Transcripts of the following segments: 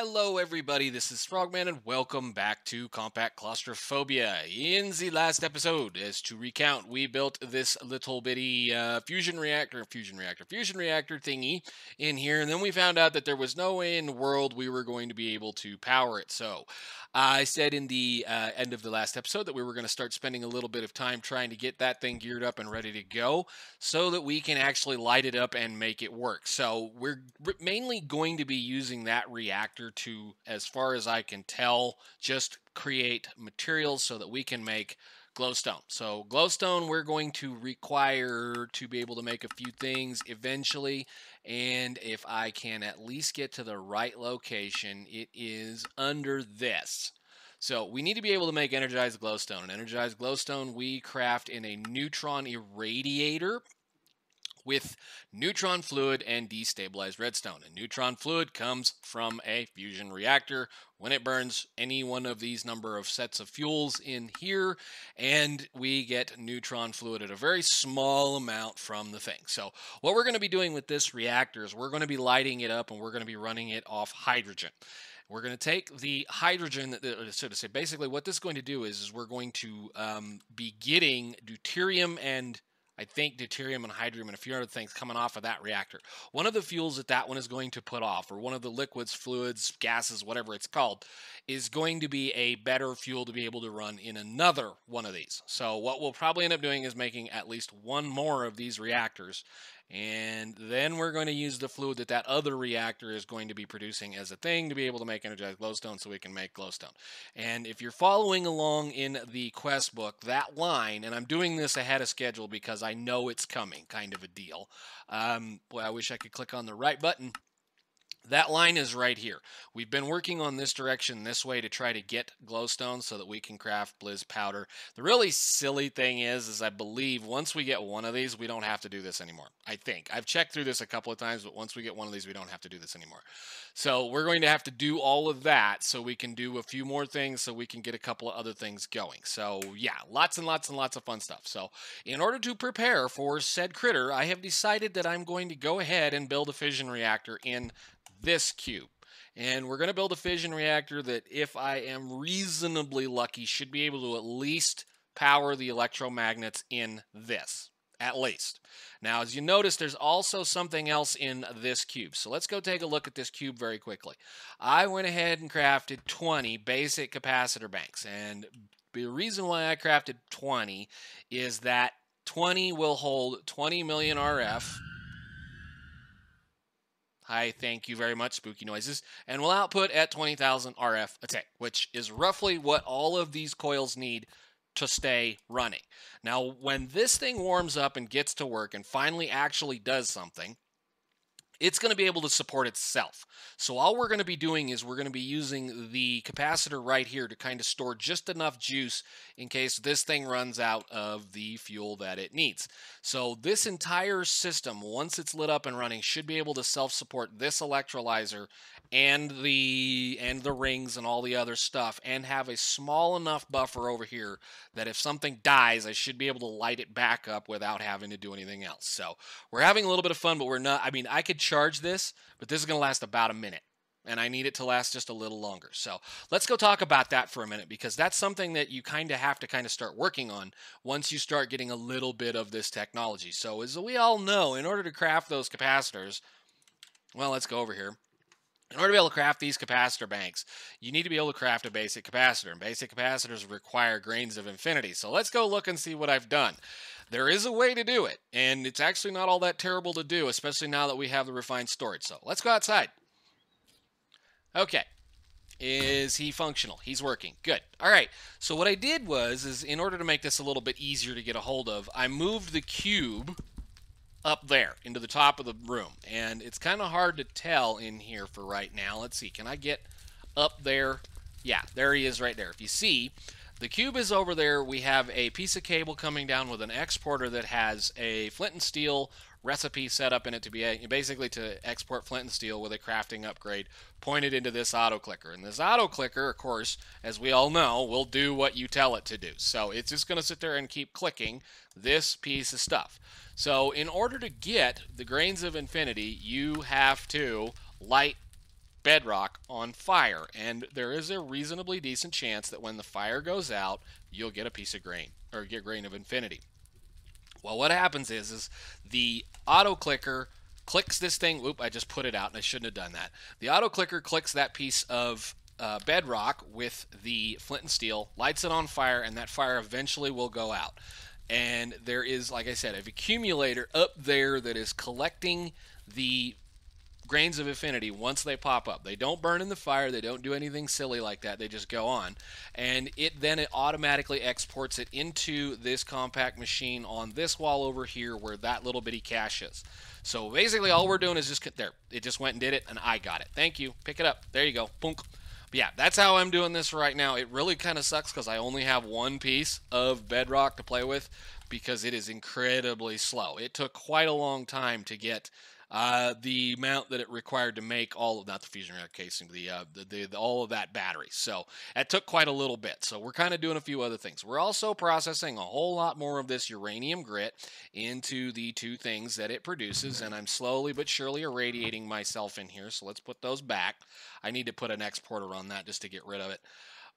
Hello everybody, this is Frogman and welcome back to Compact Claustrophobia. In the last episode, as to recount, we built this little bitty fusion reactor thingy in here, and then we found out that there was no way in the world we were going to be able to power it. So I said in the end of the last episode that we were going to start spending a little bit of time trying to get that thing geared up and ready to go so that we can actually light it up and make it work. So we're mainly going to be using that reactor to, as far as I can tell, just create materials so that we can make glowstone. So glowstone we're going to require to be able to make a few things eventually, and if I can at least get to the right location, it is under this. So we need to be able to make energized glowstone. And energized glowstone we craft in a neutron irradiator with neutron fluid and destabilized redstone. And neutron fluid comes from a fusion reactor when it burns any one of these number of sets of fuels in here, and we get neutron fluid at a very small amount from the thing. So what we're going to be doing with this reactor is we're going to be lighting it up and we're going to be running it off hydrogen. We're going to take the hydrogen, so to say, basically what this is going to do is we're going to be getting deuterium and I think deuterium and hydrium and a few other things coming off of that reactor. One of the fuels that one is going to put off, or one of the liquids, fluids, gases, whatever it's called, is going to be a better fuel to be able to run in another one of these. So what we'll probably end up doing is making at least one more of these reactors, and then we're going to use the fluid that other reactor is going to be producing as a thing to be able to make energized glowstone so we can make glowstone. And if you're following along in the quest book, that line, and I'm doing this ahead of schedule because I know it's coming, kind of a deal. Boy, I wish I could click on the right button. That line is right here. We've been working on this direction this way to try to get glowstone so that we can craft blizz powder. The really silly thing is I believe once we get one of these, we don't have to do this anymore. I think. I've checked through this a couple of times, but once we get one of these, we don't have to do this anymore. So we're going to have to do all of that so we can do a few more things so we can get a couple of other things going. So yeah, lots and lots and lots of fun stuff. So in order to prepare for said critter, I have decided that I'm going to go ahead and build a fission reactor in this cube. And we're going to build a fission reactor that, if I am reasonably lucky, should be able to at least power the electromagnets in this. At least. Now, as you notice, there's also something else in this cube. So let's go take a look at this cube very quickly. I went ahead and crafted 20 basic capacitor banks. And the reason why I crafted 20 is that 20 will hold 20 million RF. Hi, thank you very much, spooky noises, and will output at 20,000 RF a tick, which is roughly what all of these coils need to stay running. Now, when this thing warms up and gets to work and finally actually does something, it's going to be able to support itself. So all we're going to be doing is we're going to be using the capacitor right here to kind of store just enough juice in case this thing runs out of the fuel that it needs. So this entire system, once it's lit up and running, should be able to self-support this electrolyzer and the rings and all the other stuff, and have a small enough buffer over here that if something dies, I should be able to light it back up without having to do anything else. So we're having a little bit of fun, but we're not, I mean, I could charge this, but this is going to last about a minute, and I need it to last just a little longer. So let's go talk about that for a minute, because that's something that you kind of have to start working on once you start getting a little bit of this technology. So as we all know, in order to craft those capacitors, well, let's go over here. In order to be able to craft these capacitor banks, you need to be able to craft a basic capacitor, and basic capacitors require grains of infinity. So let's go look and see what I've done. There is a way to do it, and it's actually not all that terrible to do, especially now that we have the refined storage. So let's go outside. Okay. Is he functional? He's working. Good. All right. So what I did was, in order to make this a little bit easier to get a hold of, I moved the cube up there into the top of the room, and it's kind of hard to tell in here for right now. Let's see, can I get up there? Yeah, there he is right there. If you see, the cube is over there. We have a piece of cable coming down with an exporter that has a flint and steel recipe set up in it to be basically to export flint and steel with a crafting upgrade pointed into this auto clicker. And this auto clicker, of course, as we all know, will do what you tell it to do. So it's just going to sit there and keep clicking this piece of stuff. So in order to get the grains of infinity, you have to light bedrock on fire, and there is a reasonably decent chance that when the fire goes out, you'll get a piece of grain, or get grain of infinity. Well, what happens is the auto clicker clicks this thing. Oop, I just put it out and I shouldn't have done that. The auto clicker clicks that piece of bedrock with the flint and steel, lights it on fire, and that fire eventually will go out. And there is, like I said, an accumulator up there that is collecting the grains of infinity once they pop up. They don't burn in the fire. They don't do anything silly like that. They just go on. And it automatically exports it into this compact machine on this wall over here where that little bitty cache is. So basically all we're doing is just, there. It just went and did it, and I got it. Thank you. Pick it up. There you go. Punk. But yeah, that's how I'm doing this right now. It really kind of sucks because I only have one piece of bedrock to play with because it is incredibly slow. It took quite a long time to get the amount that it required to make all of, not the fusion reactor casing, all of that battery. So that took quite a little bit. So we're kind of doing a few other things. We're also processing a whole lot more of this uranium grit into the two things that it produces, and I'm slowly but surely irradiating myself in here. So let's put those back. I need to put an exporter on that just to get rid of it.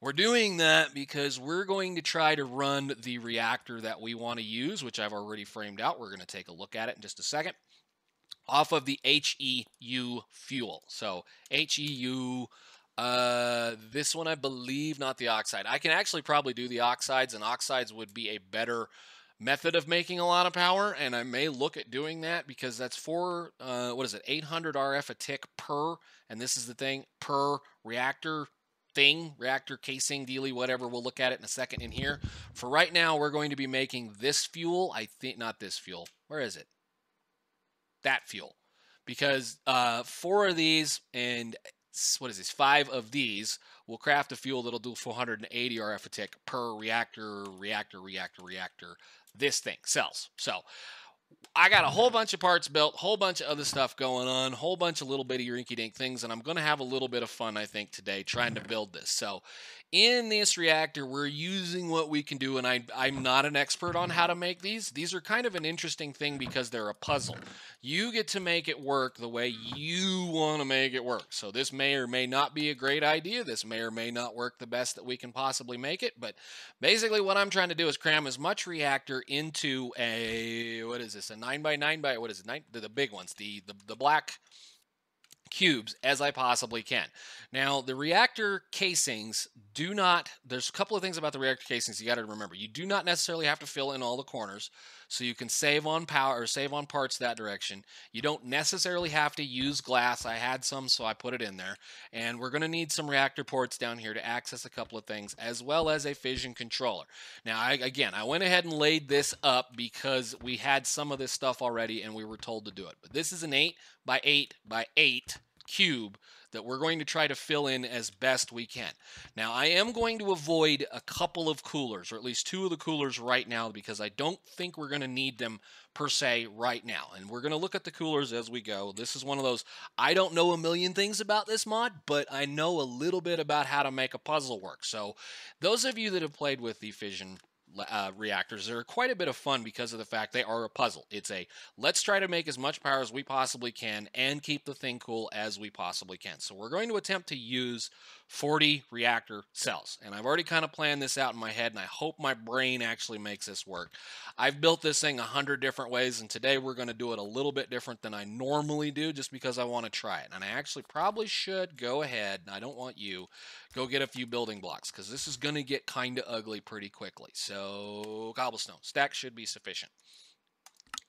We're doing that because we're going to try to run the reactor that we want to use, which I've already framed out. We're going to take a look at it in just a second. Off of the HEU fuel. So HEU, this one I believe, not the oxide. I can actually probably do the oxides, and oxides would be a better method of making a lot of power, and I may look at doing that because that's for, 800 RF a tick per, and this is the thing, per reactor thing, reactor casing, dealy, whatever. We'll look at it in a second in here. For right now, we're going to be making this fuel. I think, not this fuel. Where is it? That fuel, because 4 of these and what is this, 5 of these will craft a fuel that'll do 480 RF a tick per reactor, this thing, cells. So I got a whole bunch of parts built, whole bunch of other stuff going on, whole bunch of little bitty rinky-dink things, and I'm going to have a little bit of fun, I think, today trying to build this. So in this reactor, we're using what we can do, and I'm not an expert on how to make these. These are kind of an interesting thing because they're a puzzle. You get to make it work the way you want to make it work. So this may or may not be a great idea. This may or may not work the best that we can possibly make it, but basically what I'm trying to do is cram as much reactor into a, what is this, a 9x9 by, what is it, the big ones, the black cubes as I possibly can. Now, the reactor casings do not, there's a couple of things about the reactor casings you got to remember. You do not necessarily have to fill in all the corners, so you can save on power or save on parts that direction. You don't necessarily have to use glass. I had some, so I put it in there. And we're going to need some reactor ports down here to access a couple of things, as well as a fission controller. Now, I went ahead and laid this up because we had some of this stuff already and we were told to do it. But this is an 8 by 8 by 8 cube that we're going to try to fill in as best we can. Now, I am going to avoid a couple of coolers, or at least 2 of the coolers right now, because I don't think we're going to need them per se right now. And we're going to look at the coolers as we go. This is one of those, I don't know a million things about this mod, but I know a little bit about how to make a puzzle work. So those of you that have played with the fission reactors, they're quite a bit of fun because of the fact they are a puzzle. It's a, let's try to make as much power as we possibly can and keep the thing cool as we possibly can. So we're going to attempt to use 40 reactor cells, and I've already kind of planned this out in my head, and I hope my brain actually makes this work. I've built this thing 100 different ways, and today we're going to do it a little bit different than I normally do, just because I want to try it. And I actually probably should go ahead, and I don't want you, go get a few building blocks, because this is going to get kind of ugly pretty quickly. So cobblestone stack should be sufficient.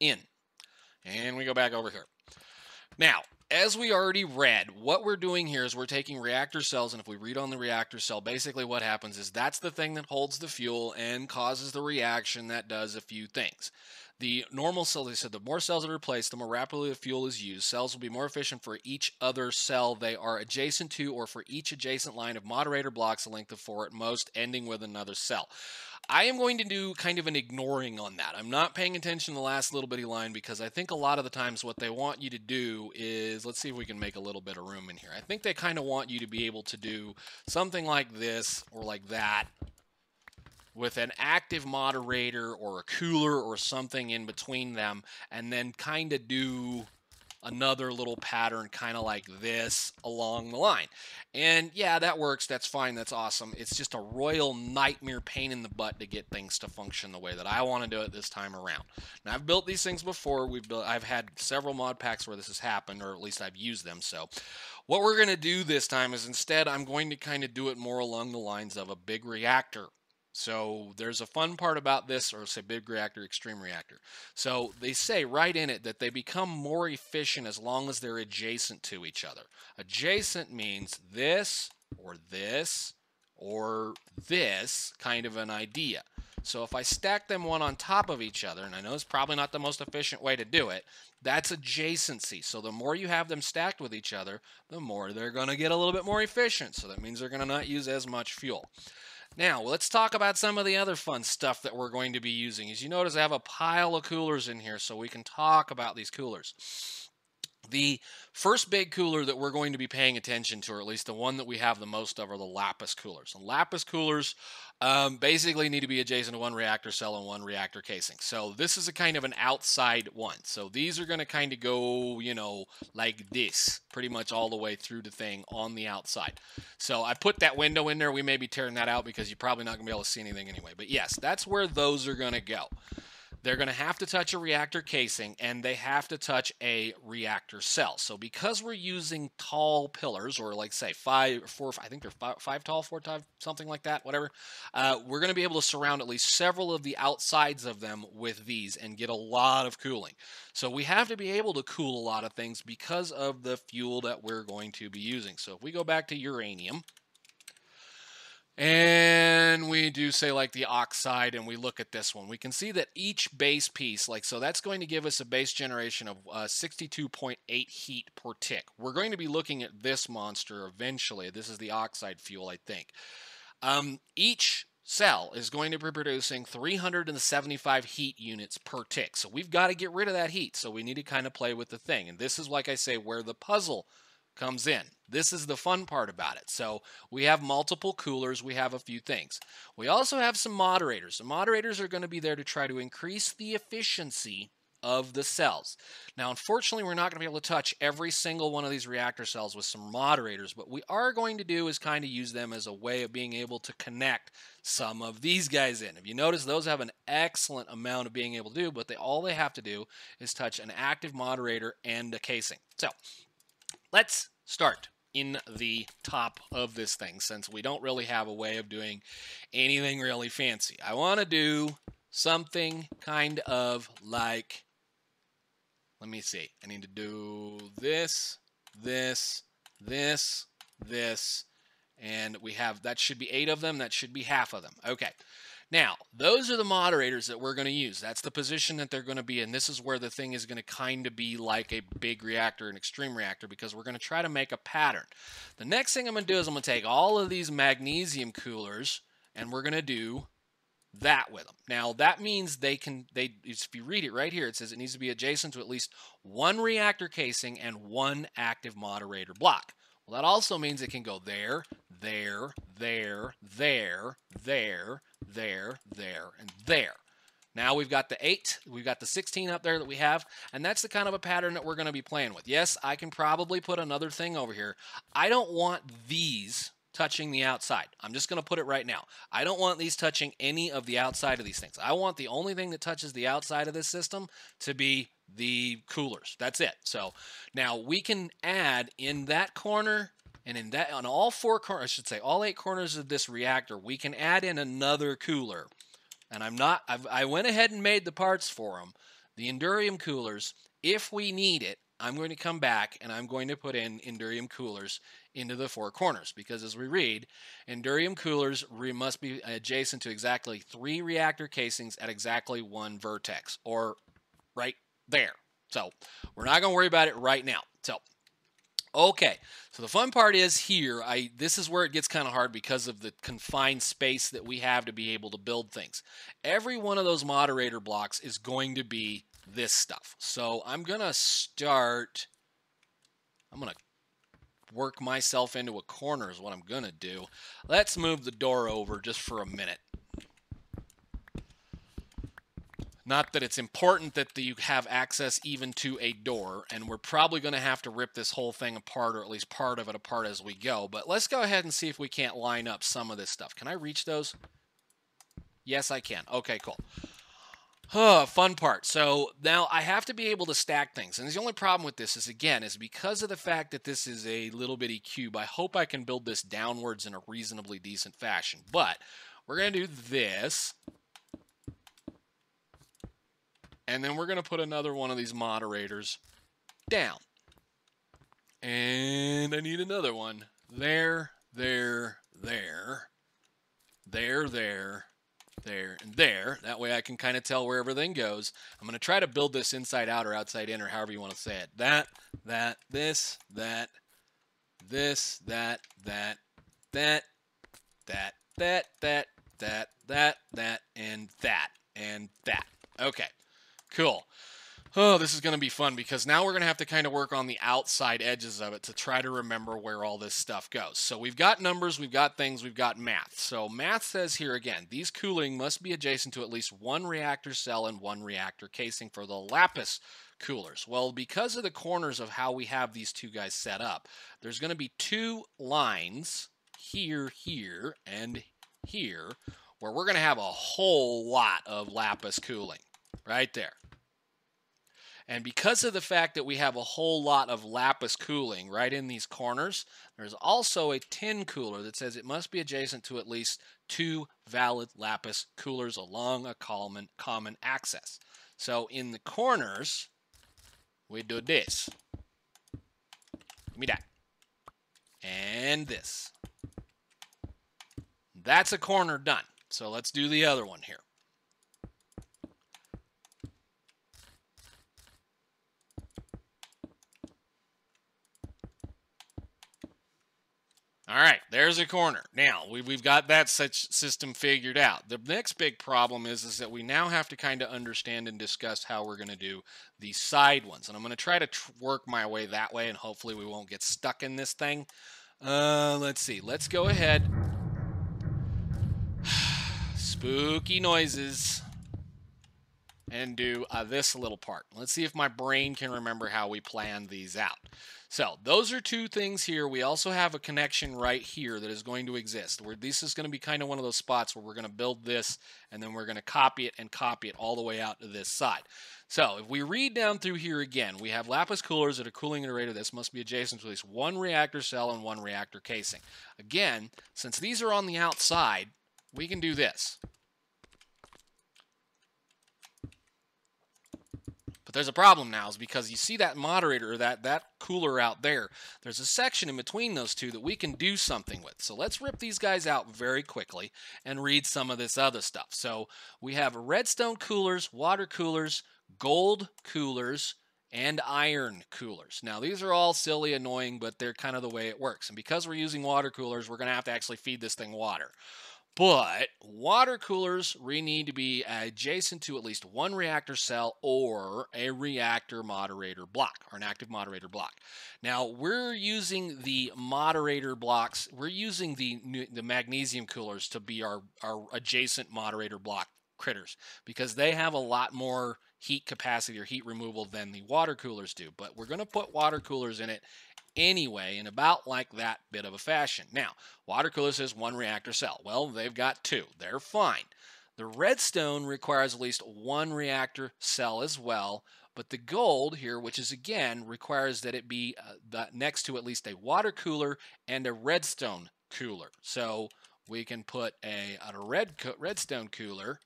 And we go back over here. Now, as we already read, what we're doing here is we're taking reactor cells, and if we read on the reactor cell, basically what happens is that's the thing that holds the fuel and causes the reaction that does a few things. The normal cell, they said, the more cells are replaced, the more rapidly the fuel is used. Cells will be more efficient for each other cell they are adjacent to, or for each adjacent line of moderator blocks a length of 4 at most, ending with another cell. I am going to do kind of an ignoring on that. I'm not paying attention to the last little bitty line because I think a lot of the times what they want you to do is, let's see if we can make a little bit of room in here. I think they kind of want you to be able to do something like this or like that with an active moderator or a cooler or something in between them, and then kind of do another little pattern kind of like this along the line. And yeah, that works. That's fine. That's awesome. It's just a royal nightmare pain in the butt to get things to function the way that I want to do it this time around. Now, I've built these things before. I've had several mod packs where this has happened, or at least I've used them. So what we're going to do this time is instead I'm going to kind of do it more along the lines of a big reactor. So there's a fun part about this, or say big reactor, extreme reactor. So they say right in it that they become more efficient as long as they're adjacent to each other. Adjacent means this or this or this kind of an idea. So if I stack them one on top of each other, and I know it's probably not the most efficient way to do it, that's adjacency. So the more you have them stacked with each other, the more they're going to get a little bit more efficient. So that means they're going to not use as much fuel. Now, let's talk about some of the other fun stuff that we're going to be using. As you notice, I have a pile of coolers in here, so we can talk about these coolers. The first big cooler that we're going to be paying attention to, or at least the one that we have the most of, are the Lapis Coolers. And Lapis Coolers basically need to be adjacent to one reactor cell and one reactor casing. So this is a kind of an outside one. So these are going to kind of go, you know, like this, pretty much all the way through the thing on the outside. So I put that window in there. We may be tearing that out because you're probably not going to be able to see anything anyway. But yes, that's where those are going to go. They're going to have to touch a reactor casing, and they have to touch a reactor cell. So because we're using tall pillars, or like say 5 or 4, I think they're 5 tall, 4 tall, something like that, whatever, we're going to be able to surround at least several of the outsides of them with these and get a lot of cooling. So we have to be able to cool a lot of things because of the fuel that we're going to be using. So if we go back to uranium, and we do say like the oxide, and we look at this one, we can see that each base piece, like so, that's going to give us a base generation of 62.8 heat per tick. We're going to be looking at this monster eventually. This is the oxide fuel, I think. Each cell is going to be producing 375 heat units per tick. So we've got to get rid of that heat. So we need to kind of play with the thing. And this is, like I say, where the puzzle comes in. This is the fun part about it. So we have multiple coolers. We have a few things. We also have some moderators. The moderators are going to be there to try to increase the efficiency of the cells. Now, unfortunately, we're not going to be able to touch every single one of these reactor cells with some moderators. What we are going to do is kind of use them as a way of being able to connect some of these guys in. If you notice, those have an excellent amount of being able to do, but all they have to do is touch an active moderator and a casing. So let's start in the top of this thing, since we don't really have a way of doing anything really fancy. I want to do something kind of like, let me see, I need to do this, this, this, this, and we have, that should be 8 of them, that should be half of them. Okay. Now, those are the moderators that we're going to use. That's the position that they're going to be in. This is where the thing is going to kind of be like a big reactor, an extreme reactor, because we're going to try to make a pattern. The next thing I'm going to do is I'm going to take all of these magnesium coolers, and we're going to do that with them. Now, that means if you read it right here, it says it needs to be adjacent to at least one reactor casing and one active moderator block. Well, that also means it can go there, there, there, there, there, there, there, and there. Now we've got the 8, we've got the 16 up there that we have, and that's the kind of a pattern that we're going to be playing with. Yes, I can probably put another thing over here. I don't want these touching the outside. I'm just going to put it right now. I don't want these touching any of the outside of these things. I want the only thing that touches the outside of this system to be the coolers. That's it. So now we can add in that corner, and in that, on all 4 corners, I should say all 8 corners of this reactor, we can add in another cooler. And I went ahead and made the parts for them. The Endurium Coolers, if we need it, I'm going to come back and I'm going to put in Endurium Coolers into the 4 corners, because as we read, Endurium Coolers must be adjacent to exactly 3 reactor casings at exactly 1 vertex, or right there. So we're not going to worry about it right now. So okay, so the fun part is here, this is where it gets kind of hard because of the confined space that we have to be able to build things. Every one of those moderator blocks is going to be this stuff. So I'm going to work myself into a corner is what I'm going to do. Let's move the door over just for a minute. Not that it's important that you have access even to a door, and we're probably going to have to rip this whole thing apart, or at least part of it apart as we go. But let's go ahead and see if we can't line up some of this stuff. Can I reach those? Yes, I can. Okay, cool. Fun part. So now I have to be able to stack things. And the only problem with this is, again, is because of the fact that this is a little bitty cube, I hope I can build this downwards in a reasonably decent fashion. But we're going to do this. And then we're going to put another one of these moderators down. And I need another one. There, there, there. There, there. There and there. That way I can kind of tell where everything goes. I'm going to try to build this inside out or outside in, or however you want to say it. That, this, that, this, that, and that, and that. Okay, cool. Oh, this is going to be fun because now we're going to have to kind of work on the outside edges of it to try to remember where all this stuff goes. So we've got numbers, we've got things, we've got math. So math says here again, these cooling must be adjacent to at least one reactor cell and one reactor casing for the Lapis Coolers. Well, because of the corners of how we have these two guys set up, there's going to be two lines here, here, and here, where we're going to have a whole lot of Lapis cooling right there. And because of the fact that we have a whole lot of Lapis cooling right in these corners, there's also a tin cooler that says it must be adjacent to at least two valid Lapis coolers along a common axis. So in the corners, we do this. Give me that. And this. That's a corner done. So let's do the other one here. All right, there's a corner. Now, we've got that such system figured out. The next big problem is that we now have to kind of understand and discuss how we're going to do these side ones. And I'm going to try to work my way that way, and hopefully we won't get stuck in this thing. Let's see. Let's go ahead. Spooky noises. And do this little part. Let's see if my brain can remember how we planned these out. So those are two things here. We also have a connection right here that is going to exist. Where this is going to be kind of one of those spots where we're going to build this and then we're going to copy it all the way out to this side. So if we read down through here again, we have Lapis Coolers at a cooling rate of this must be adjacent to at least one reactor cell and one reactor casing. Again, since these are on the outside, we can do this. But there's a problem now, is because you see that moderator, or that cooler out there, there's a section in between those two that we can do something with. So let's rip these guys out very quickly and read some of this other stuff. So we have redstone coolers, water coolers, gold coolers, and iron coolers. Now these are all silly, annoying, but they're kind of the way it works. And because we're using water coolers, we're going to have to actually feed this thing water. But water coolers, we need to be adjacent to at least one reactor cell or a reactor moderator block, or an active moderator block. Now, we're using the moderator blocks. We're using the magnesium coolers to be our adjacent moderator block critters, because they have a lot more heat capacity or heat removal than the water coolers do. But we're going to put water coolers in it anyway, in about like that bit of a fashion. Now, water cooler says one reactor cell. Well, they've got two. They're fine. The redstone requires at least one reactor cell as well, but the gold here, which is again, requires that it be next to at least a water cooler and a redstone cooler. So we can put a redstone cooler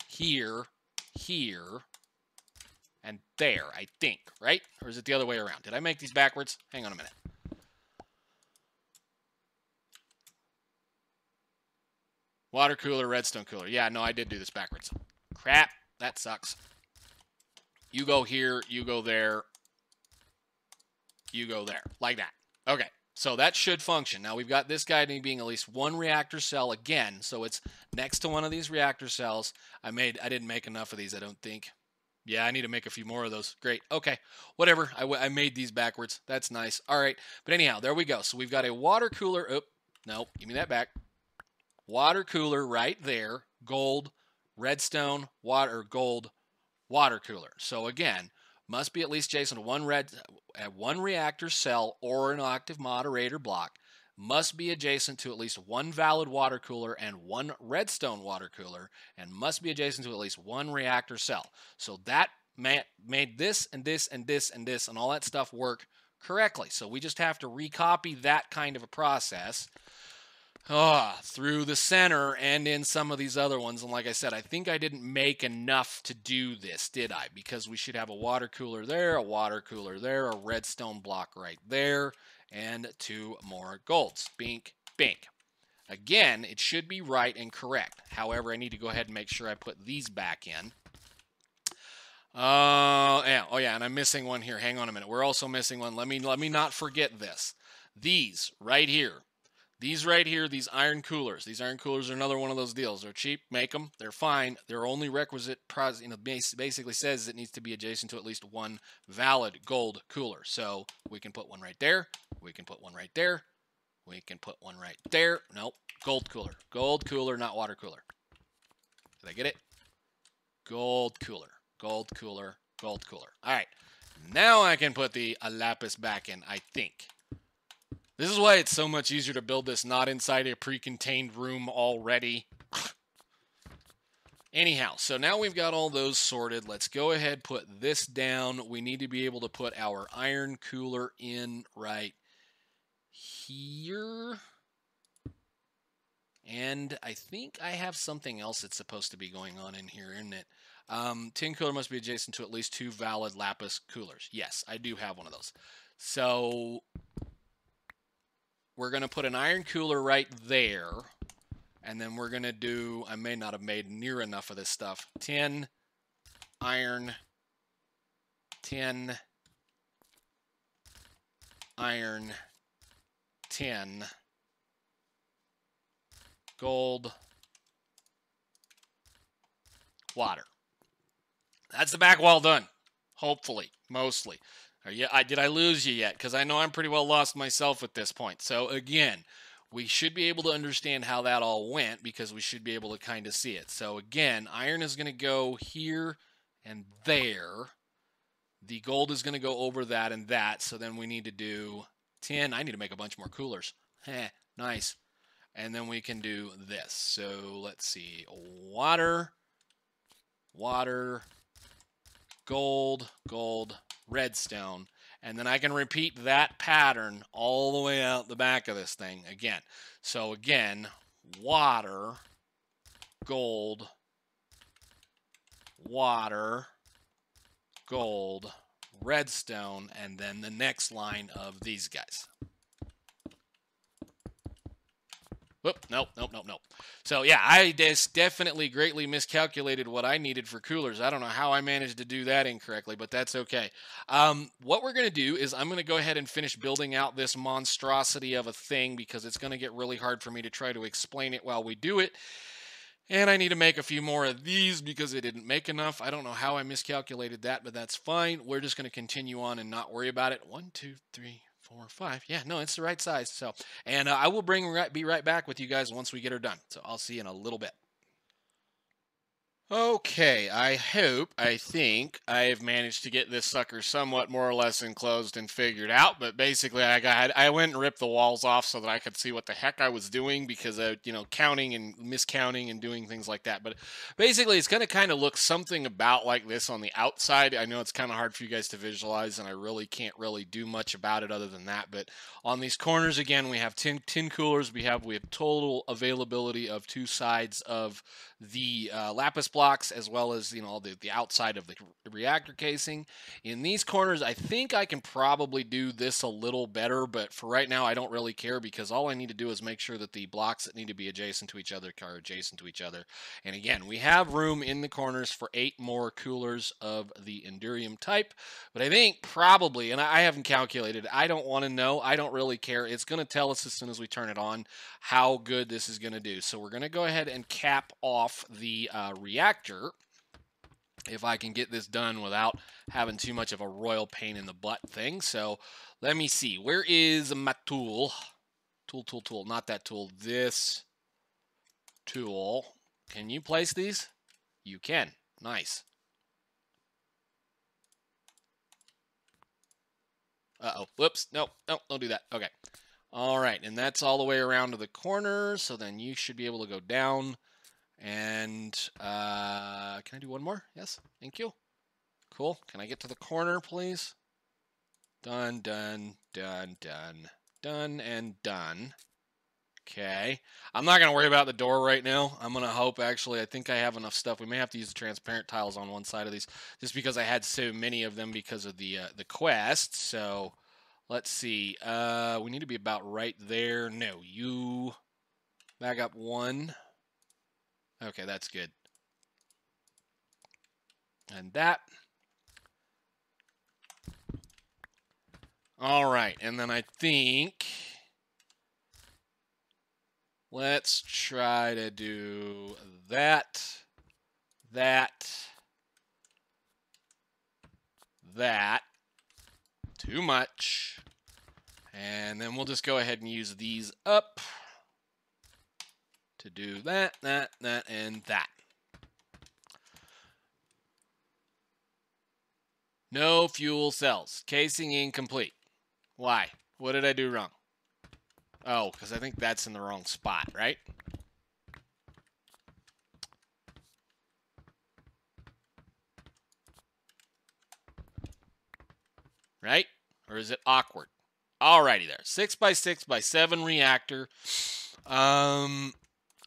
here, and there, I think, right? Or is it the other way around? Did I make these backwards? Hang on a minute. Water cooler, redstone cooler. Yeah, no, I did do this backwards. Crap, that sucks. You go here, you go there, you go there, like that. Okay, so that should function. Now we've got this guy being at least one reactor cell again, so it's next to one of these reactor cells. I didn't make enough of these, I don't think. Yeah, I need to make a few more of those. Great. Okay. Whatever. I made these backwards. That's nice. All right. But anyhow, there we go. So we've got a water cooler. Oh, no. Give me that back. Water cooler right there. Gold. redstone, water, or gold water cooler. So again, must be at least adjacent to one reactor cell or an active moderator block. Must be adjacent to at least one valid water cooler and one redstone water cooler, and must be adjacent to at least one reactor cell. So that made this and this and this and this and all that stuff work correctly. So we just have to recopy that kind of a process through the center and in some of these other ones. And like I said, I think I didn't make enough to do this, did I? Because we should have a water cooler there, a water cooler there, a redstone block right there, and 2 more golds. Bink, bink. Again, it should be right and correct. However, I need to go ahead and make sure I put these back in. Yeah. Oh yeah, and I'm missing one here. Hang on a minute. We're also missing one. Let me not forget this. These right here. These right here, these iron coolers. These iron coolers are another one of those deals. They're cheap, make them. They're fine. Their only requisite, basically says it needs to be adjacent to at least one valid gold cooler. So we can put one right there. We can put one right there. We can put one right there. Nope, gold cooler. Gold cooler, not water cooler. Did I get it? Gold cooler, gold cooler, gold cooler. All right, now I can put the lapis back in, I think. This is why it's so much easier to build this not inside a pre-contained room already. Anyhow, so now we've got all those sorted. Let's go ahead, put this down. We need to be able to put our iron cooler in right here. And I think I have something else that's supposed to be going on in here, isn't it? Tin cooler must be adjacent to at least 2 valid lapis coolers. Yes, I do have one of those. So we're going to put an iron cooler right there, and then we're going to do, I may not have made near enough of this stuff, tin, iron, tin, iron, tin, gold, water. That's the back wall done, hopefully, mostly. Did I lose you yet? Because I know I'm pretty well lost myself at this point. So again, we should be able to understand how that all went because we should be able to kind of see it. So again, iron is going to go here and there. The gold is going to go over that and that. So then we need to do tin. I need to make a bunch more coolers. Nice. And then we can do this. So let's see. Water, water, gold, gold, redstone, and then I can repeat that pattern all the way out the back of this thing again. So again, water, gold, water, gold, redstone, and then the next line of these guys. Whoop, nope. So yeah, I definitely greatly miscalculated what I needed for coolers. I don't know how I managed to do that incorrectly, but that's okay. What we're going to do is I'm going to go ahead and finish building out this monstrosity of a thing because it's going to get really hard for me to try to explain it while we do it. And I need to make a few more of these because it didn't make enough. I don't know how I miscalculated that, but that's fine. We're just going to continue on and not worry about it. 1, 2, 3, 4, 5. Yeah, no, it's the right size. So, and I will be right back with you guys once we get her done. So I'll see you in a little bit. Okay, I think I've managed to get this sucker somewhat more or less enclosed and figured out, but basically I went and ripped the walls off so that I could see what the heck I was doing because of, counting and miscounting and doing things like that. But basically it's going to kind of look something about like this on the outside. I know it's kind of hard for you guys to visualize and I really can't really do much about it other than that, but on these corners again we have tin coolers, we have total availability of 2 sides of the lapis blocks as well as the outside of the reactor casing. In these corners I think I can probably do this a little better, but for right now I don't really care because all I need to do is make sure that the blocks that need to be adjacent to each other are adjacent to each other. And again, we have room in the corners for 8 more coolers of the Endurium type, but I think probably, and I haven't calculated, I don't want to know, I don't really care. It's going to tell us as soon as we turn it on how good this is going to do. So we're going to go ahead and cap off the reactor if I can get this done without having too much of a royal pain in the butt thing. So let me see, where is my tool? Tool, not that tool, this tool. Can you place these? You can. Nice. Uh-oh. Whoops. Nope. Nope. Don't do that. Okay. All right. And that's all the way around to the corner. So then you should be able to go down. And can I do one more? Yes. Thank you. Cool. Can I get to the corner, please? Done, done, done, done, done, and done. Okay. I'm not going to worry about the door right now. I'm going to hope, actually, I think I have enough stuff. We may have to use the transparent tiles on one side of these just because I had so many of them because of the quest. So let's see. We need to be about right there. No, you back up one. Okay, that's good. And that. All right, and then I think let's try to do that, that. Too much. And then we'll just go ahead and use these up to do that, that, and that. No fuel cells. Casing incomplete. Why? What did I do wrong? Oh, because I think that's in the wrong spot, right? Right? Or is it awkward? Alrighty there. 6x6x7 reactor.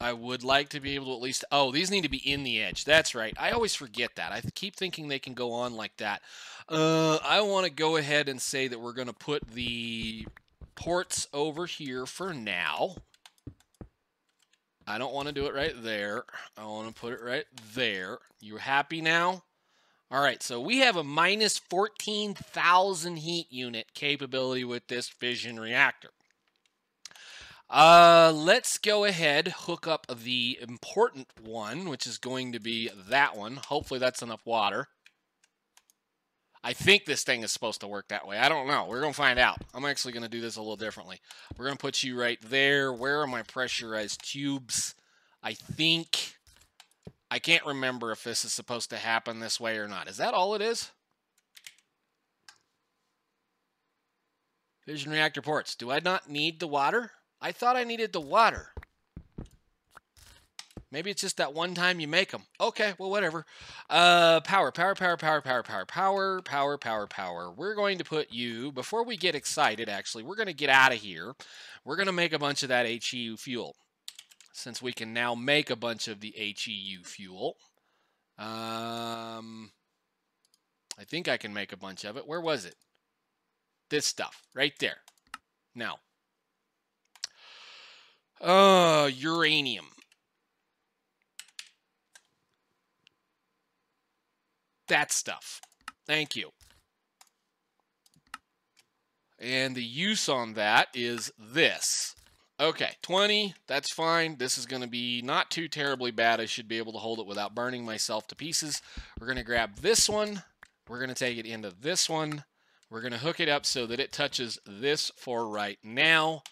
I would like to be able to at least... Oh, these need to be in the edge. That's right. I always forget that. I keep thinking they can go on like that. I want to go ahead and say that we're going to put the ports over here for now. I don't want to do it right there. I want to put it right there. You happy now? All right, so we have a minus 14,000 heat unit capability with this fission reactor. Let's go ahead, hook up the important one, which is going to be that one. Hopefully that's enough water. I think this thing is supposed to work that way. I don't know. We're going to find out. I'm actually going to do this a little differently. We're going to put you right there. Where are my pressurized tubes? I think... I can't remember if this is supposed to happen this way or not. Is that all it is? Fission reactor ports. Do I not need the water? I thought I needed the water. Maybe it's just that one time you make them. Okay, well, whatever. Power. We're going to put you, before we get excited, actually, we're going to get out of here. We're going to make a bunch of that HEU fuel. Since we can now make a bunch of the HEU fuel. I think I can make a bunch of it. Where was it? This stuff, right there. Now. Uranium. That stuff. Thank you. And the use on that is this. Okay, 20, that's fine. This is going to be not too terribly bad. I should be able to hold it without burning myself to pieces. We're going to grab this one. We're going to take it into this one. We're going to hook it up so that it touches this for right now.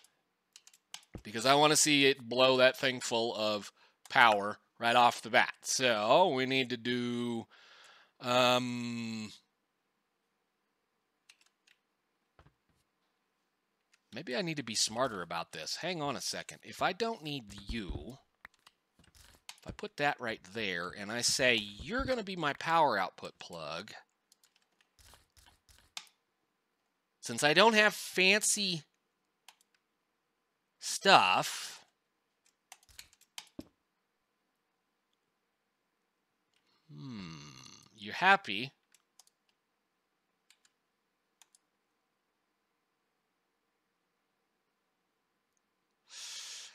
Because I want to see it blow that thing full of power right off the bat. So we need to do... maybe I need to be smarter about this. Hang on a second. If I don't need you, if I put that right there and I say, you're going to be my power output plug, since I don't have fancy stuff, you're happy.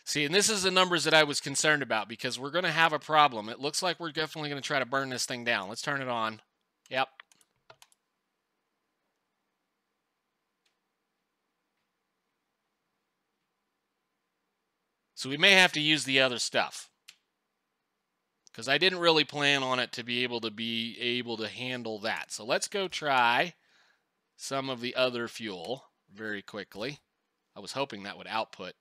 See, and this is the numbers that I was concerned about because we're going to have a problem. It looks like we're definitely going to try to burn this thing down. Let's turn it on. Yep. So we may have to use the other stuff. Because I didn't really plan on it to be able to handle that. So let's go try some of the other fuel very quickly. I was hoping that would output.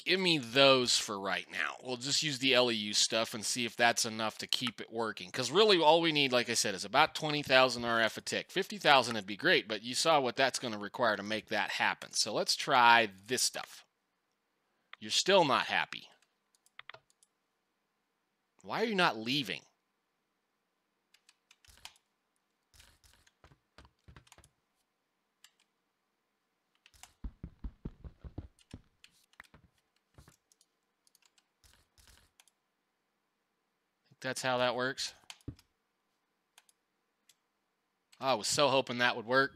give me those for right now. We'll just use the LEU stuff and see if that's enough to keep it working. Because really all we need, like I said, is about 20,000 RF a tick. 50,000 would be great, but you saw what that's going to require to make that happen. So let's try this stuff. You're still not happy. Why are you not leaving? That's how that works. Oh, I was so hoping that would work.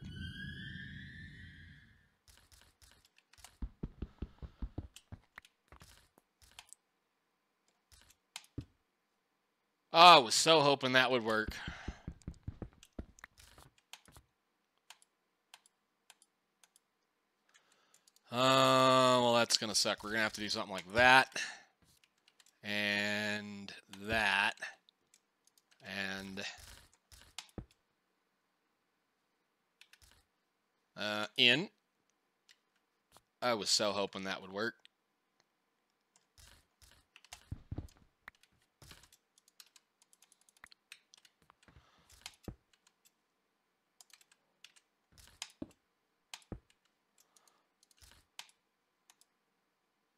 Oh, I was so hoping that would work. Well, that's going to suck. We're going to have to do something like that. And that. And in. I was so hoping that would work.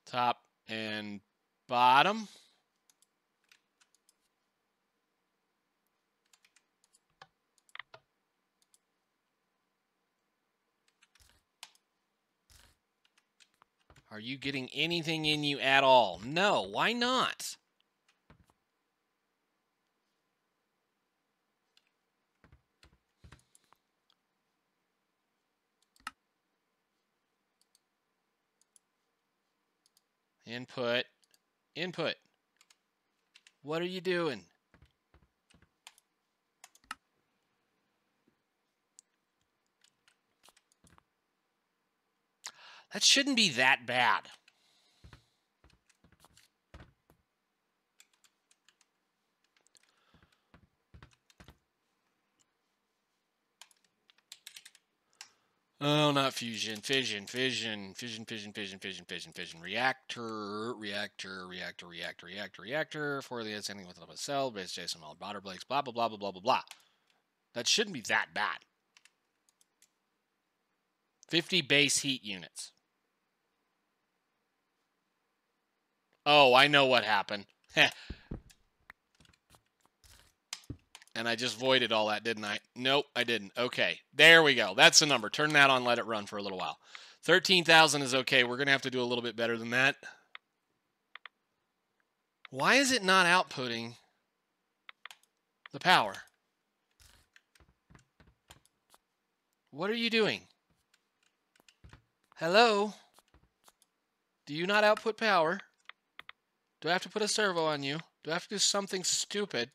Top and bottom. Are you getting anything in you at all? No, why not? Input. Input. What are you doing? That shouldn't be that bad. Oh, not fusion. Fission. Reactor. For the ascending with a cell, base Jason all water blades, blah, blah, blah, blah, blah, blah, blah. That shouldn't be that bad. 50 base heat units. Oh, I know what happened. And I just voided all that, didn't I? Nope, I didn't. Okay, there we go. That's the number. Turn that on, let it run for a little while. 13,000 is okay. We're going to have to do a little bit better than that. Why is it not outputting the power? What are you doing? Hello? Do you not output power? Do I have to put a servo on you? Do I have to do something stupid?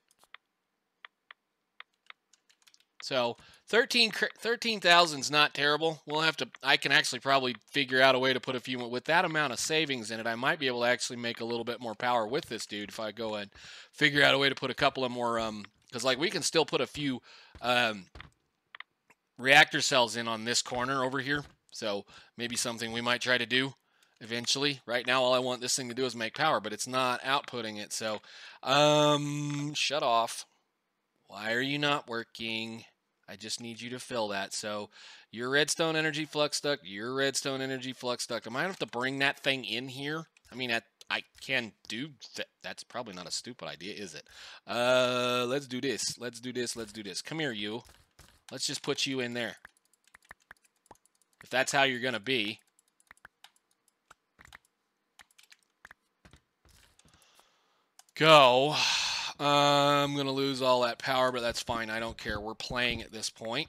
So 13,000 is not terrible. We'll have to. I can actually probably figure out a way to put a few with that amount of savings in it. I might be able to actually make a little bit more power with this dude if I go and figure out a way to put a couple of more. Because like we can still put a few reactor cells in on this corner over here. So maybe something we might try to do eventually. Right now, all I want this thing to do is make power, but it's not outputting it. So shut off. Why are you not working? I just need you to fill that. So your redstone energy flux duct, your redstone energy flux duct. I might have to bring that thing in here. I mean, I can do that. That's probably not a stupid idea, is it? Let's do this. Let's do this. Let's do this. Come here, you. Let's just put you in there. If that's how you're going to be. Go. I'm going to lose all that power, but that's fine. I don't care. We're playing at this point.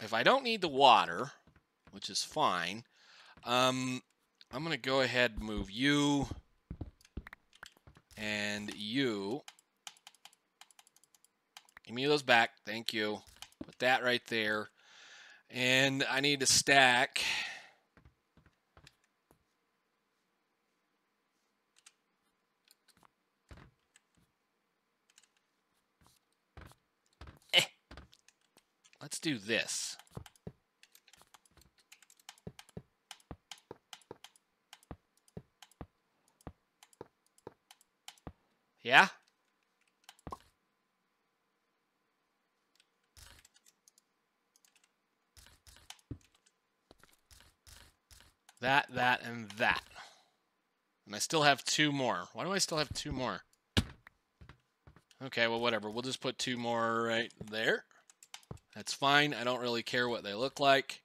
If I don't need the water, which is fine, I'm going to go ahead and move you and you. Give me those back. Thank you. Put that right there. And I need to stack. Let's do this. Yeah? That, and that. And I still have 2 more. Why do I still have 2 more? Okay, well, whatever. We'll just put 2 more right there. That's fine. I don't really care what they look like.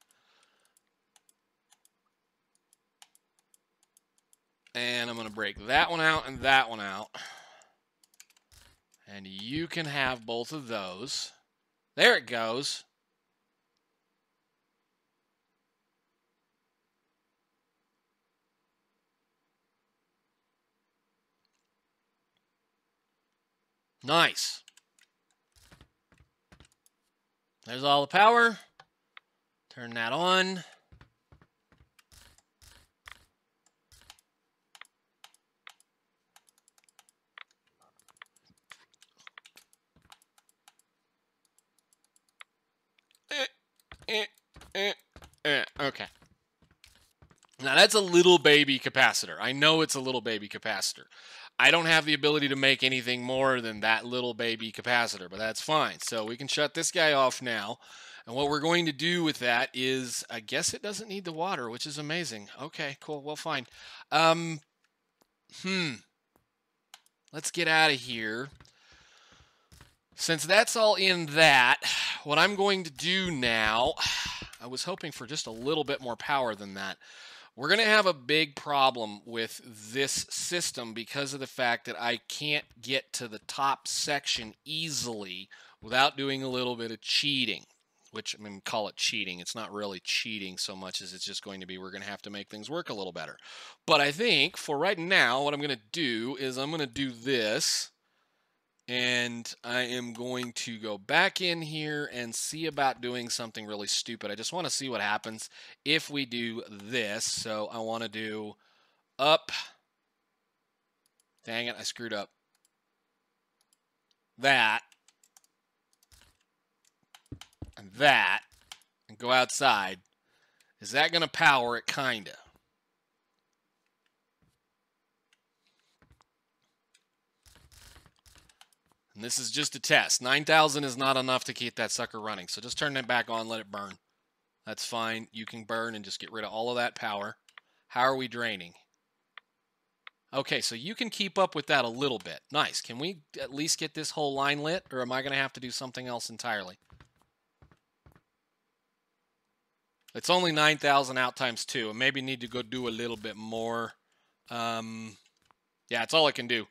And I'm going to break that one out and that one out. And you can have both of those. There it goes. Nice. There's all the power. Turn that on. Okay. Now that's a little baby capacitor. I know it's a little baby capacitor. I don't have the ability to make anything more than that little baby capacitor, but that's fine. So we can shut this guy off now. And what we're going to do with that is, I guess it doesn't need the water, which is amazing. Okay, cool. Well, fine. Let's get out of here. Since that's all in that, what I'm going to do now, I was hoping for just a little bit more power than that. We're going to have a big problem with this system because of the fact that I can't get to the top section easily without doing a little bit of cheating, which, I mean, call it cheating. It's not really cheating so much as it's just going to be we're going to have to make things work a little better. But I think for right now, what I'm going to do is I'm going to do this. And I am going to go back in here and see about doing something really stupid. I just want to see what happens if we do this. So I want to do up. Dang it, I screwed up. That. And that. And go outside. Is that going to power it? Kinda. And this is just a test. 9,000 is not enough to keep that sucker running. So just turn it back on, let it burn. That's fine. You can burn and just get rid of all of that power. How are we draining? Okay, so you can keep up with that a little bit. Nice. Can we at least get this whole line lit, or am I going to have to do something else entirely? It's only 9,000 out times 2. I maybe need to go do a little bit more. Yeah, it's all I can do.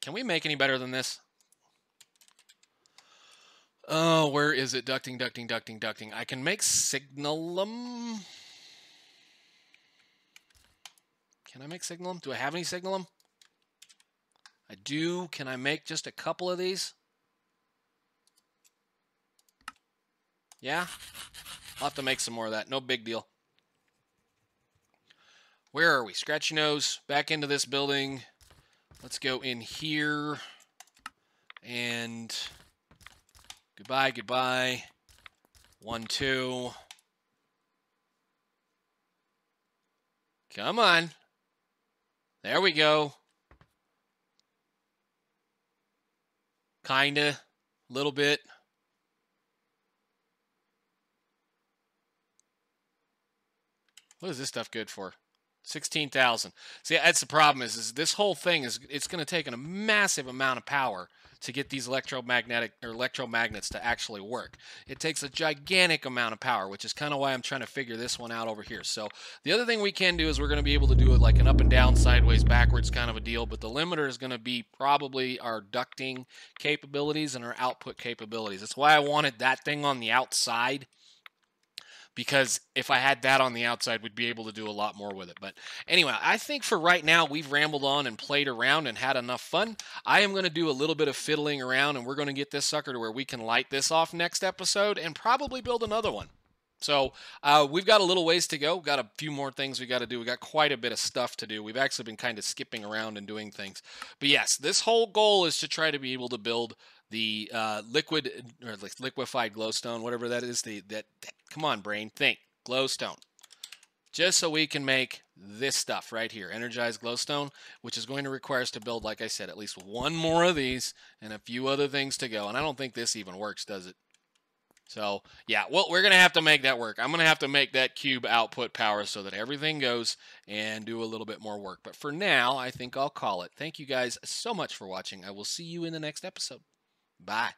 Can we make any better than this? Oh, where is it? Ducting, ducting, ducting, ducting. I can make signalum. Can I make signalum? Do I have any signalum? I do. Can I make just a couple of these? Yeah? I'll have to make some more of that. No big deal. Where are we? Scratchy nose. Back into this building. Let's go in here. And goodbye, goodbye. 1, 2. Come on. There we go. Kinda. A little bit. What is this stuff good for? 16,000. See, that's the problem is this whole thing it's going to take a massive amount of power to get these electromagnets to actually work. It takes a gigantic amount of power, which is kind of why I'm trying to figure this one out over here. So the other thing we can do is we're going to be able to do it like an up and down, sideways, backwards kind of a deal, but the limiter is going to be probably our ducting capabilities and our output capabilities. That's why I wanted that thing on the outside, because if I had that on the outside, we'd be able to do a lot more with it. But anyway, I think for right now, we've rambled on and played around and had enough fun. I am going to do a little bit of fiddling around, and we're going to get this sucker to where we can light this off next episode and probably build another one. So we've got a little ways to go. We've got a few more things we got to do. We got quite a bit of stuff to do. We've actually been kind of skipping around and doing things. But yes, this whole goal is to try to be able to build the liquid or liquefied glowstone, whatever that is. Come on, brain, think glowstone, just so we can make this stuff right here, Energized Glowstone, which is going to require us to build, like I said, at least one more of these and a few other things to go. And I don't think this even works, does it? So, yeah, well, we're going to have to make that work. I'm going to have to make that cube output power so that everything goes and do a little bit more work. But for now, I think I'll call it. Thank you guys so much for watching. I will see you in the next episode. Bye.